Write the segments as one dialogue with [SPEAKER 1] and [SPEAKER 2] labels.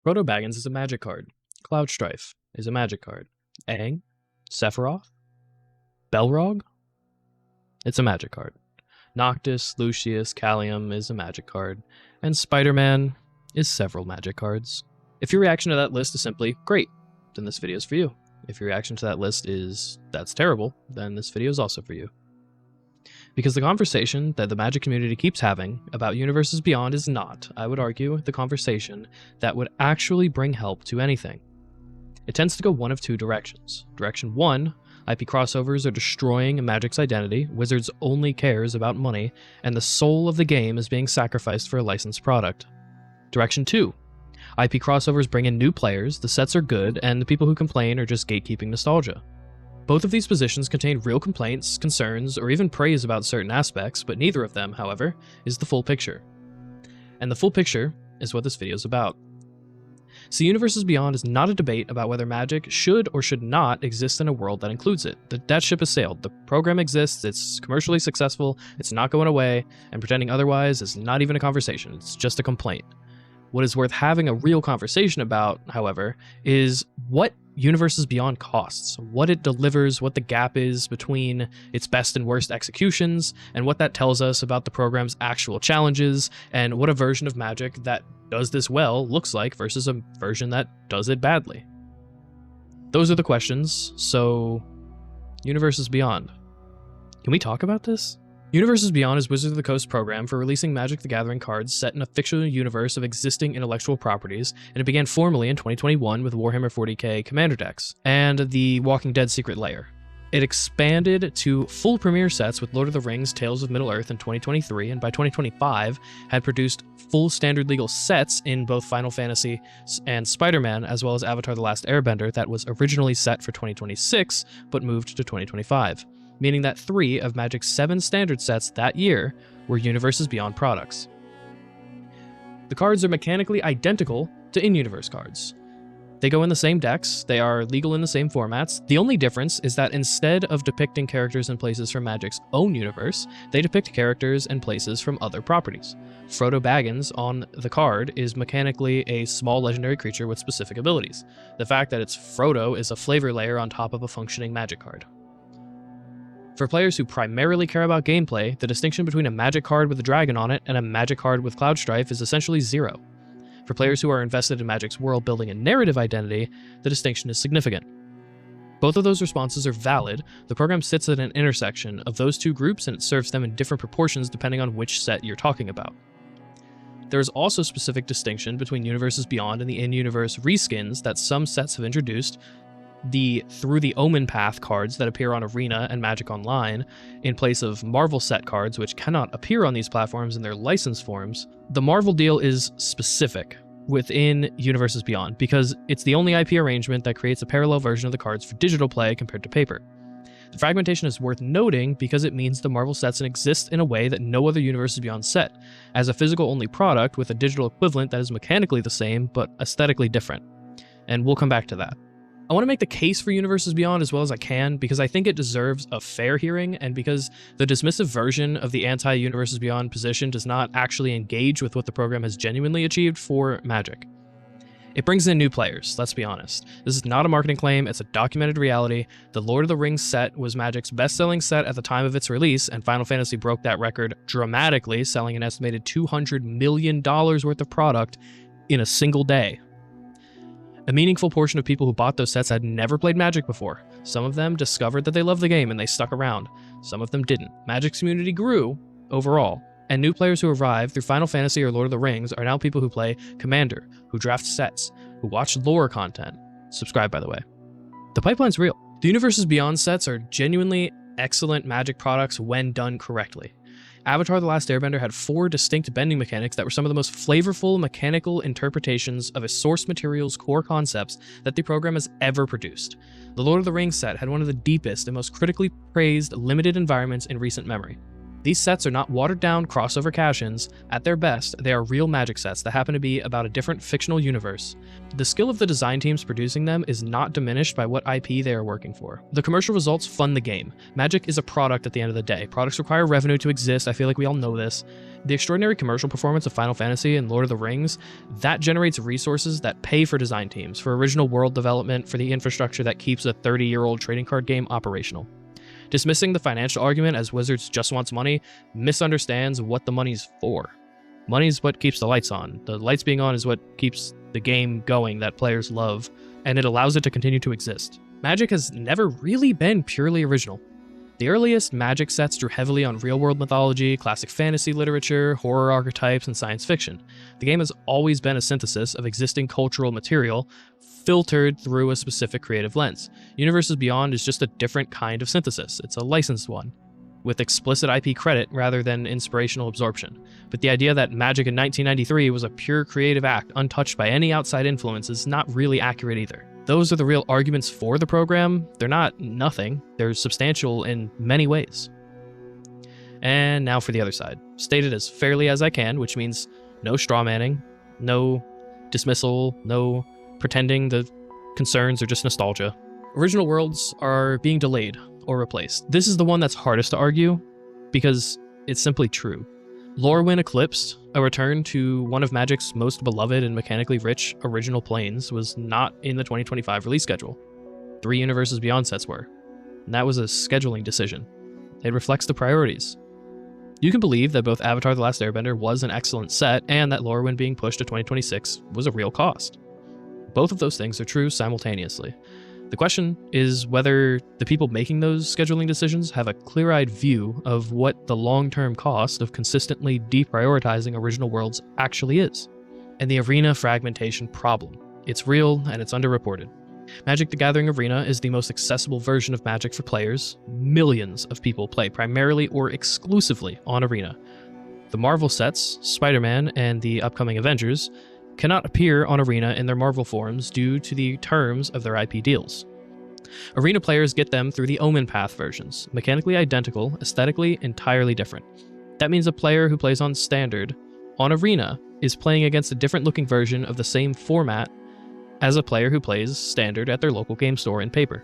[SPEAKER 1] Proto-Baggins is a magic card. Cloud Strife is a magic card. Aang, Sephiroth, Belrog, it's a magic card. Noctis, Lucius, Callium is a magic card. And Spider-Man is several magic cards. If your reaction to that list is simply, great, then this video is for you. If your reaction to that list is, that's terrible, then this video is also for you. Because the conversation that the Magic community keeps having about Universes Beyond is not, I would argue, the conversation that would actually bring help to anything. It tends to go one of two directions. Direction 1, IP crossovers are destroying Magic's identity, Wizards only cares about money, and the soul of the game is being sacrificed for a licensed product. Direction 2, IP crossovers bring in new players, the sets are good, and the people who complain are just gatekeeping nostalgia. Both of these positions contain real complaints, concerns, or even praise about certain aspects, but neither of them, however, is the full picture. And the full picture is what this video is about. So Universes Beyond is not a debate about whether Magic should or should not exist in a world that includes it. That ship has sailed. The program exists, it's commercially successful, it's not going away, and pretending otherwise is not even a conversation, it's just a complaint. What is worth having a real conversation about, however, is what Universes Beyond costs, what it delivers, what the gap is between its best and worst executions, and what that tells us about the program's actual challenges, and what a version of Magic that does this well looks like versus a version that does it badly. Those are the questions, so Universes Beyond. Can we talk about this? Universes Beyond is Wizards of the Coast program for releasing Magic the Gathering cards set in a fictional universe of existing intellectual properties, and it began formally in 2021 with Warhammer 40k Commander decks and the Walking Dead Secret Lair. It expanded to full premiere sets with Lord of the Rings Tales of Middle-earth in 2023, and by 2025 had produced full standard legal sets in both Final Fantasy and Spider-Man, as well as Avatar The Last Airbender that was originally set for 2026 but moved to 2025. Meaning that 3 of Magic's 7 standard sets that year were Universes Beyond products. The cards are mechanically identical to in-universe cards. They go in the same decks, they are legal in the same formats. The only difference is that instead of depicting characters and places from Magic's own universe, they depict characters and places from other properties. Frodo Baggins on the card is mechanically a small legendary creature with specific abilities. The fact that it's Frodo is a flavor layer on top of a functioning Magic card. For players who primarily care about gameplay, the distinction between a Magic card with a dragon on it and a Magic card with Cloud Strife is essentially zero. For players who are invested in Magic's world building and narrative identity, the distinction is significant. Both of those responses are valid. The program sits at an intersection of those two groups, and it serves them in different proportions depending on which set you're talking about. There is also specific distinction between Universes Beyond and the in-universe reskins that some sets have introduced, the Through the Omen Path cards that appear on Arena and Magic Online, in place of Marvel set cards which cannot appear on these platforms in their licensed forms. The Marvel deal is specific within Universes Beyond because it's the only IP arrangement that creates a parallel version of the cards for digital play compared to paper. The fragmentation is worth noting because it means the Marvel sets exist in a way that no other Universes Beyond set, as a physical-only product with a digital equivalent that is mechanically the same but aesthetically different. And we'll come back to that. I want to make the case for Universes Beyond as well as I can because I think it deserves a fair hearing, and because the dismissive version of the anti-Universes Beyond position does not actually engage with what the program has genuinely achieved for Magic. It brings in new players, let's be honest. This is not a marketing claim, it's a documented reality. The Lord of the Rings set was Magic's best-selling set at the time of its release, and Final Fantasy broke that record dramatically, selling an estimated $200 million worth of product in a single day. A meaningful portion of people who bought those sets had never played Magic before. Some of them discovered that they loved the game and they stuck around. Some of them didn't. Magic's community grew overall, and new players who arrived through Final Fantasy or Lord of the Rings are now people who play Commander, who draft sets, who watch lore content. Subscribe, by the way. The pipeline's real. The Universes Beyond sets are genuinely excellent Magic products when done correctly. Avatar The Last Airbender had 4 distinct bending mechanics that were some of the most flavorful mechanical interpretations of a source material's core concepts that the program has ever produced. The Lord of the Rings set had one of the deepest and most critically praised limited environments in recent memory. These sets are not watered-down crossover cash-ins. At their best, they are real Magic sets that happen to be about a different fictional universe. The skill of the design teams producing them is not diminished by what IP they are working for. The commercial results fund the game. Magic is a product at the end of the day. Products require revenue to exist. I feel like we all know this. The extraordinary commercial performance of Final Fantasy and Lord of the Rings, that generates resources that pay for design teams, for original world development, for the infrastructure that keeps a 30-year-old trading card game operational. Dismissing the financial argument as Wizards just wants money misunderstands what the money's for. Money's what keeps the lights on. The lights being on is what keeps the game going that players love, and it allows it to continue to exist. Magic has never really been purely original. The earliest Magic sets drew heavily on real-world mythology, classic fantasy literature, horror archetypes, and science fiction. The game has always been a synthesis of existing cultural material filtered through a specific creative lens. Universes Beyond is just a different kind of synthesis. It's a licensed one, with explicit IP credit rather than inspirational absorption. But the idea that Magic in 1993 was a pure creative act untouched by any outside influence is not really accurate either. Those are the real arguments for the program. They're not nothing. They're substantial in many ways. And now for the other side. Stated as fairly as I can, which means no strawmanning, no dismissal, no pretending the concerns are just nostalgia. Original worlds are being delayed or replaced. This is the one that's hardest to argue because it's simply true. Lorwyn Eclipsed, a return to one of Magic's most beloved and mechanically rich original planes, was not in the 2025 release schedule. 3 Universes Beyond sets were, and that was a scheduling decision. It reflects the priorities. You can believe that both Avatar: The Last Airbender was an excellent set, and that Lorwyn being pushed to 2026 was a real cost. Both of those things are true simultaneously. The question is whether the people making those scheduling decisions have a clear-eyed view of what the long-term cost of consistently deprioritizing original worlds actually is. And the arena fragmentation problem. It's real and it's underreported. Magic: The Gathering Arena is the most accessible version of Magic for players. Millions of people play primarily or exclusively on Arena. The Marvel sets, Spider-Man and the upcoming Avengers, cannot appear on Arena in their Marvel forms due to the terms of their IP deals. Arena players get them through the Omen Path versions, mechanically identical, aesthetically entirely different. That means a player who plays on Standard on Arena is playing against a different looking version of the same format as a player who plays Standard at their local game store in paper.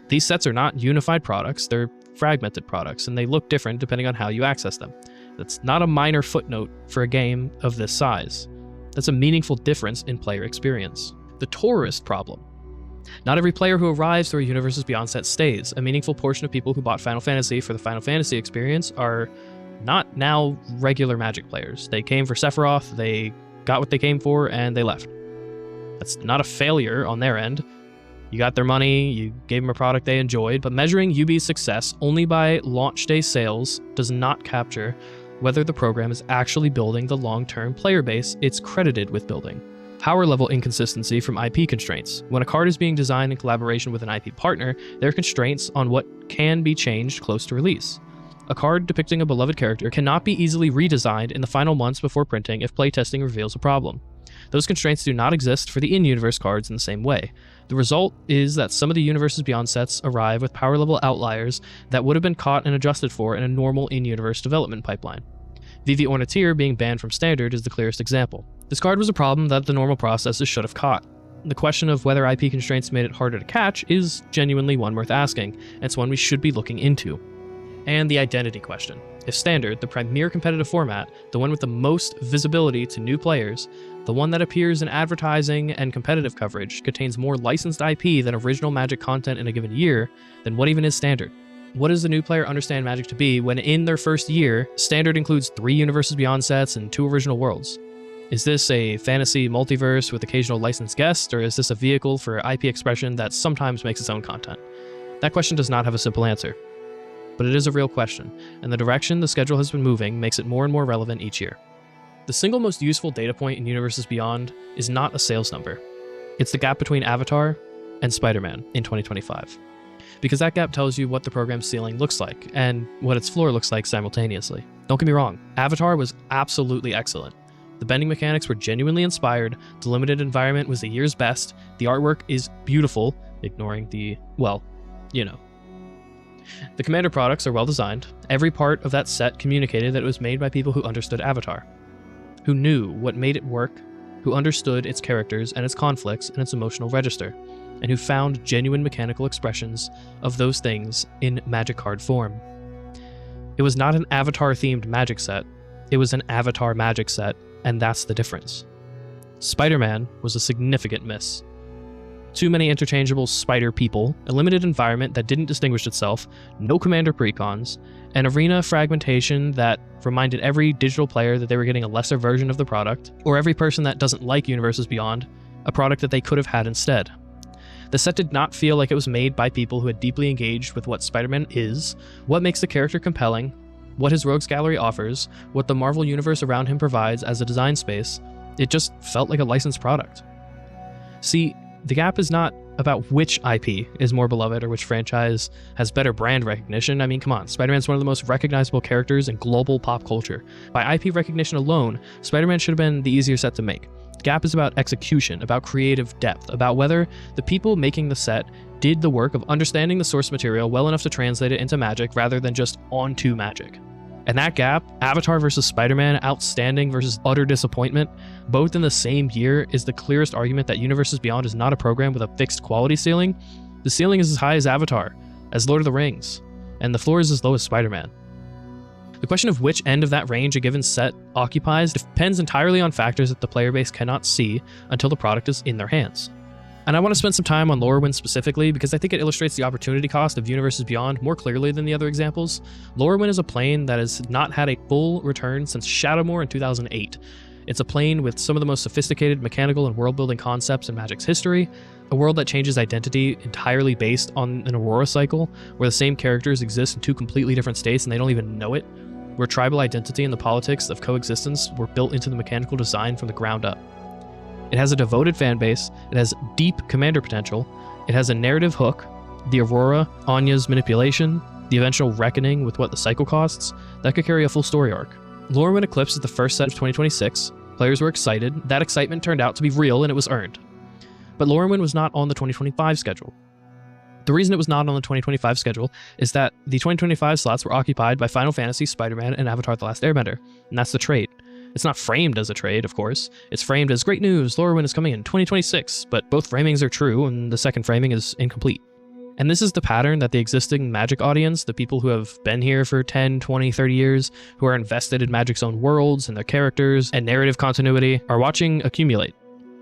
[SPEAKER 1] These sets are not unified products, they're fragmented products, and they look different depending on how you access them. That's not a minor footnote for a game of this size. That's a meaningful difference in player experience. The tourist problem. Not every player who arrives through a Universes Beyond set stays. A meaningful portion of people who bought Final Fantasy for the Final Fantasy experience are not now regular Magic players. They came for Sephiroth, they got what they came for, and they left. That's not a failure on their end. You got their money, you gave them a product they enjoyed, but measuring UB's success only by launch day sales does not capture whether the program is actually building the long-term player base it's credited with building. Power level inconsistency from IP constraints. When a card is being designed in collaboration with an IP partner, there are constraints on what can be changed close to release. A card depicting a beloved character cannot be easily redesigned in the final months before printing if playtesting reveals a problem. Those constraints do not exist for the in-universe cards in the same way. The result is that some of the Universes Beyond sets arrive with power level outliers that would have been caught and adjusted for in a normal in-universe development pipeline. Vivi Ornithir being banned from Standard is the clearest example. This card was a problem that the normal processes should have caught. The question of whether IP constraints made it harder to catch is genuinely one worth asking, and it's one we should be looking into. And the identity question. If Standard, the premier competitive format, the one with the most visibility to new players, the one that appears in advertising and competitive coverage, contains more licensed IP than original Magic content in a given year, then what even is Standard? What does the new player understand Magic to be when in their first year, Standard includes 3 Universes Beyond sets and 2 original worlds? Is this a fantasy multiverse with occasional licensed guests, or is this a vehicle for IP expression that sometimes makes its own content? That question does not have a simple answer. But it is a real question, and the direction the schedule has been moving makes it more and more relevant each year. The single most useful data point in Universes Beyond is not a sales number. It's the gap between Avatar and Spider-Man in 2025. Because that gap tells you what the program's ceiling looks like, and what its floor looks like simultaneously. Don't get me wrong, Avatar was absolutely excellent. The bending mechanics were genuinely inspired, the limited environment was the year's best, the artwork is beautiful, ignoring the, well, you know. The Commander products are well designed. Every part of that set communicated that it was made by people who understood Avatar, who knew what made it work, who understood its characters and its conflicts and its emotional register, and who found genuine mechanical expressions of those things in Magic card form. It was not an Avatar-themed Magic set, it was an Avatar Magic set, and that's the difference. Spider-Man was a significant miss. Too many interchangeable spider people, a limited environment that didn't distinguish itself, no commander precons, an arena fragmentation that reminded every digital player that they were getting a lesser version of the product, or every person that doesn't like Universes Beyond, a product that they could have had instead. The set did not feel like it was made by people who had deeply engaged with what Spider-Man is, what makes the character compelling, what his rogues gallery offers, what the Marvel universe around him provides as a design space. It just felt like a licensed product. See, the gap is not about which IP is more beloved or which franchise has better brand recognition. I mean, come on, Spider-Man's one of the most recognizable characters in global pop culture. By IP recognition alone, Spider-Man should have been the easier set to make. The gap is about execution, about creative depth, about whether the people making the set did the work of understanding the source material well enough to translate it into Magic rather than just onto Magic. And that gap, Avatar versus Spider-Man, outstanding versus utter disappointment, both in the same year, is the clearest argument that Universes Beyond is not a program with a fixed quality ceiling. The ceiling is as high as Avatar, as Lord of the Rings, and the floor is as low as Spider-Man. The question of which end of that range a given set occupies depends entirely on factors that the player base cannot see until the product is in their hands. And I want to spend some time on Lorwyn specifically because I think it illustrates the opportunity cost of Universes Beyond more clearly than the other examples. Lorwyn is a plane that has not had a full return since Shadowmoor in 2008. It's a plane with some of the most sophisticated mechanical and world-building concepts in Magic's history, a world that changes identity entirely based on an Aurora cycle, where the same characters exist in two completely different states and they don't even know it, where tribal identity and the politics of coexistence were built into the mechanical design from the ground up. It has a devoted fan base, it has deep commander potential, it has a narrative hook, the Aurora, Anya's manipulation, the eventual reckoning with what the cycle costs, that could carry a full story arc. Lorwyn Eclipse is the first set of 2026, players were excited, that excitement turned out to be real and it was earned. But Lorwyn was not on the 2025 schedule. The reason it was not on the 2025 schedule is that the 2025 slots were occupied by Final Fantasy, Spider-Man, and Avatar The Last Airbender, and that's the trade. It's not framed as a trade, of course. It's framed as great news, Lorwyn is coming in 2026, but both framings are true and the second framing is incomplete. And this is the pattern that the existing Magic audience, the people who have been here for 10, 20, 30 years, who are invested in Magic's own worlds and their characters and narrative continuity, are watching accumulate.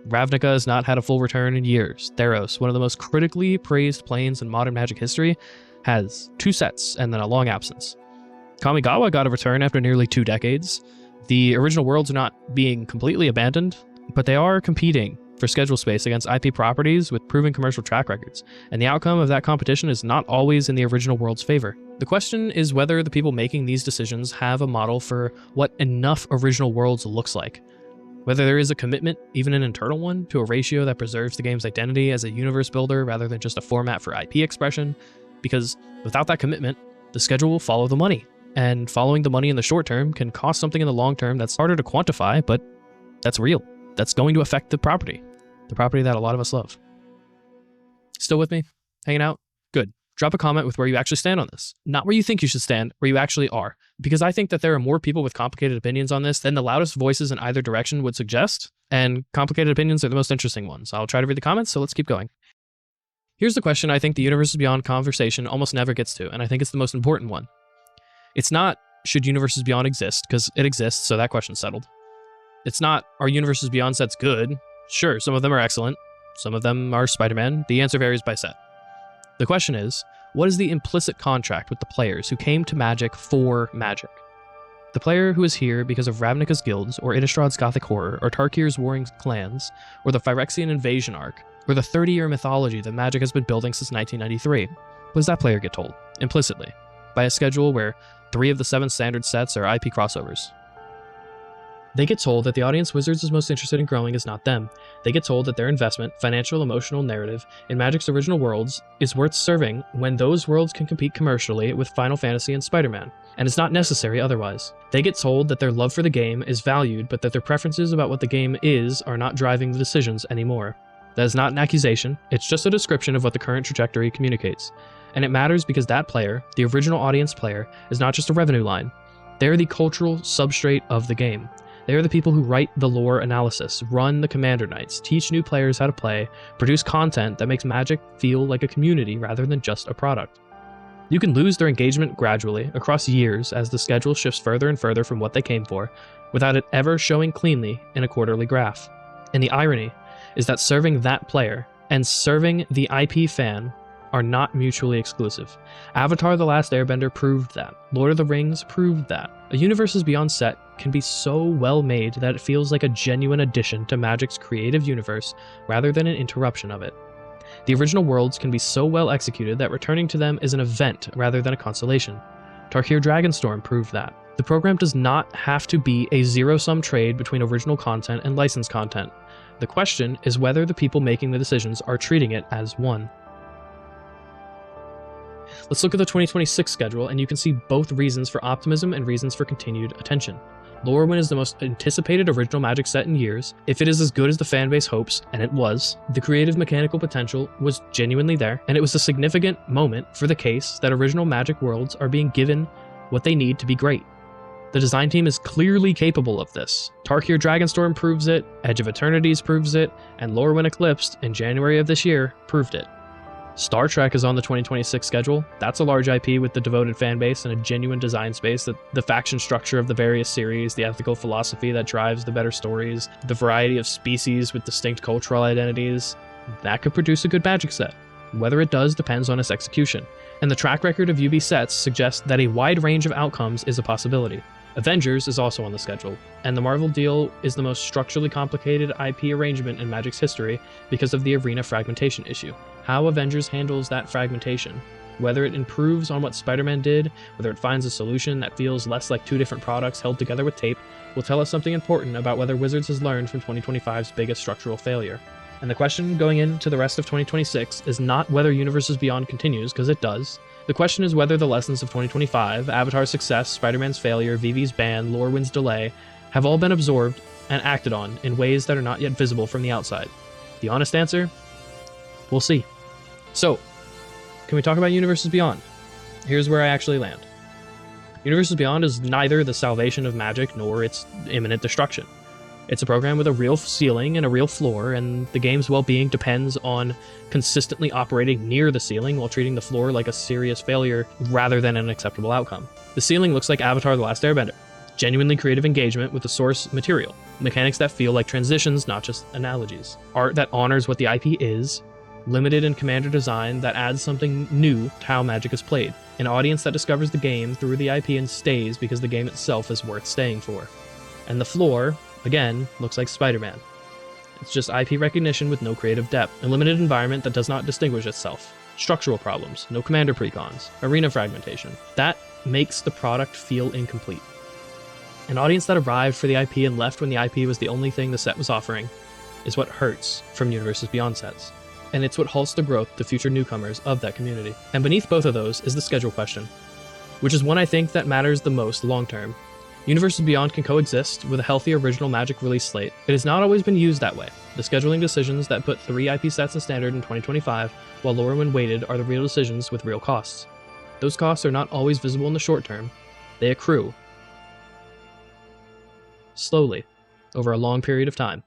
[SPEAKER 1] Ravnica has not had a full return in years. Theros, one of the most critically praised planes in modern Magic history, has 2 sets and then a long absence. Kamigawa got a return after nearly 2 decades. The original worlds are not being completely abandoned, but they are competing for schedule space against IP properties with proven commercial track records, and the outcome of that competition is not always in the original world's favor. The question is whether the people making these decisions have a model for what enough original worlds looks like. Whether there is a commitment, even an internal one, to a ratio that preserves the game's identity as a universe builder rather than just a format for IP expression, because without that commitment, the schedule will follow the money. And following the money in the short term can cost something in the long term that's harder to quantify, but that's real. That's going to affect the property that a lot of us love. Still with me? Hanging out? Good. Drop a comment with where you actually stand on this. Not where you think you should stand, where you actually are. Because I think that there are more people with complicated opinions on this than the loudest voices in either direction would suggest, and complicated opinions are the most interesting ones. I'll try to read the comments, so let's keep going. Here's the question I think the Universes Beyond conversation almost never gets to, and I think it's the most important one. It's not, should Universes Beyond exist, because it exists, so that question's settled. It's not, are Universes Beyond sets good? Sure, some of them are excellent. Some of them are Spider-Man. The answer varies by set. The question is, what is the implicit contract with the players who came to Magic for Magic? The player who is here because of Ravnica's guilds, or Innistrad's gothic horror, or Tarkir's warring clans, or the Phyrexian invasion arc, or the 30-year mythology that Magic has been building since 1993. What does that player get told? Implicitly. By a schedule where 3 of the 7 standard sets are IP crossovers. They get told that the audience Wizards is most interested in growing is not them. They get told that their investment, financial, emotional, narrative, in Magic's original worlds is worth serving when those worlds can compete commercially with Final Fantasy and Spider-Man, and it's not necessary otherwise. They get told that their love for the game is valued, but that their preferences about what the game is are not driving the decisions anymore. That is not an accusation, it's just a description of what the current trajectory communicates. And it matters because that player, the original audience player, is not just a revenue line. They are the cultural substrate of the game. They are the people who write the lore analysis, run the commander nights, teach new players how to play, produce content that makes Magic feel like a community rather than just a product. You can lose their engagement gradually, across years, as the schedule shifts further and further from what they came for, without it ever showing cleanly in a quarterly graph. And the irony is that serving that player and serving the IP fan are not mutually exclusive. Avatar: The Last Airbender proved that. Lord of the Rings proved that. A Universes Beyond set can be so well made that it feels like a genuine addition to Magic's creative universe rather than an interruption of it. The original worlds can be so well executed that returning to them is an event rather than a consolation. Tarkir Dragonstorm proved that. The program does not have to be a zero-sum trade between original content and licensed content. The question is whether the people making the decisions are treating it as one. Let's look at the 2026 schedule, and you can see both reasons for optimism and reasons for continued attention. Lorwyn is the most anticipated original Magic set in years. If it is as good as the fanbase hopes, and it was, the creative mechanical potential was genuinely there, and it was a significant moment for the case that original Magic worlds are being given what they need to be great. The design team is clearly capable of this. Tarkir Dragonstorm proves it, Edge of Eternities proves it, and Lorwyn Eclipsed in January of this year proved it. Star Trek is on the 2026 schedule. That's a large IP with the devoted fanbase and a genuine design space, that the faction structure of the various series, the ethical philosophy that drives the better stories, the variety of species with distinct cultural identities. That could produce a good Magic set. Whether it does depends on its execution, and the track record of UB sets suggests that a wide range of outcomes is a possibility. Avengers is also on the schedule, and the Marvel deal is the most structurally complicated IP arrangement in Magic's history because of the arena fragmentation issue. How Avengers handles that fragmentation, whether it improves on what Spider-Man did, whether it finds a solution that feels less like two different products held together with tape, will tell us something important about whether Wizards has learned from 2025's biggest structural failure. And the question going into the rest of 2026 is not whether Universes Beyond continues, because it does. The question is whether the lessons of 2025, Avatar's success, Spider-Man's failure, Vivi's ban, Lorwyn's delay, have all been absorbed and acted on in ways that are not yet visible from the outside. The honest answer? We'll see. So, can we talk about Universes Beyond? Here's where I actually land. Universes Beyond is neither the salvation of Magic nor its imminent destruction. It's a program with a real ceiling and a real floor, and the game's well-being depends on consistently operating near the ceiling while treating the floor like a serious failure rather than an acceptable outcome. The ceiling looks like Avatar: The Last Airbender. Genuinely creative engagement with the source material. Mechanics that feel like transitions, not just analogies. Art that honors what the IP is. Limited in commander design that adds something new to how Magic is played. An audience that discovers the game through the IP and stays because the game itself is worth staying for. And the floor, again, looks like Spider-Man. It's just IP recognition with no creative depth, a limited environment that does not distinguish itself, structural problems, no commander precons, arena fragmentation. That makes the product feel incomplete. An audience that arrived for the IP and left when the IP was the only thing the set was offering is what hurts from Universes Beyond sets. And it's what halts the growth to future newcomers of that community. And beneath both of those is the schedule question, which is one I think that matters the most long-term. Universes Beyond can coexist with a healthy original Magic release slate. It has not always been used that way. The scheduling decisions that put 3 IP sets in Standard in 2025, while Lorwyn waited, are the real decisions with real costs. Those costs are not always visible in the short term. They accrue slowly over a long period of time.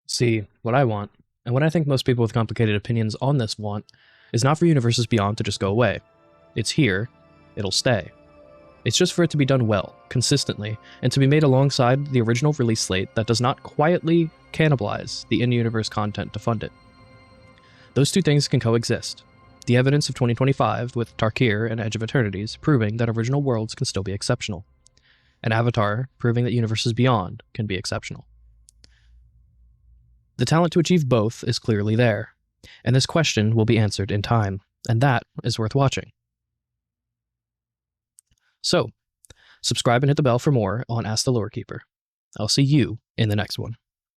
[SPEAKER 1] See, what I want, and what I think most people with complicated opinions on this want, is not for Universes Beyond to just go away. It's here, it'll stay. It's just for it to be done well, consistently, and to be made alongside the original release slate that does not quietly cannibalize the in-universe content to fund it. Those two things can coexist. The evidence of 2025 with Tarkir and Edge of Eternities proving that original worlds can still be exceptional, and Avatar proving that Universes Beyond can be exceptional. The talent to achieve both is clearly there, and this question will be answered in time, and that is worth watching. So, subscribe and hit the bell for more on Ask the Lore Keeper. I'll see you in the next one.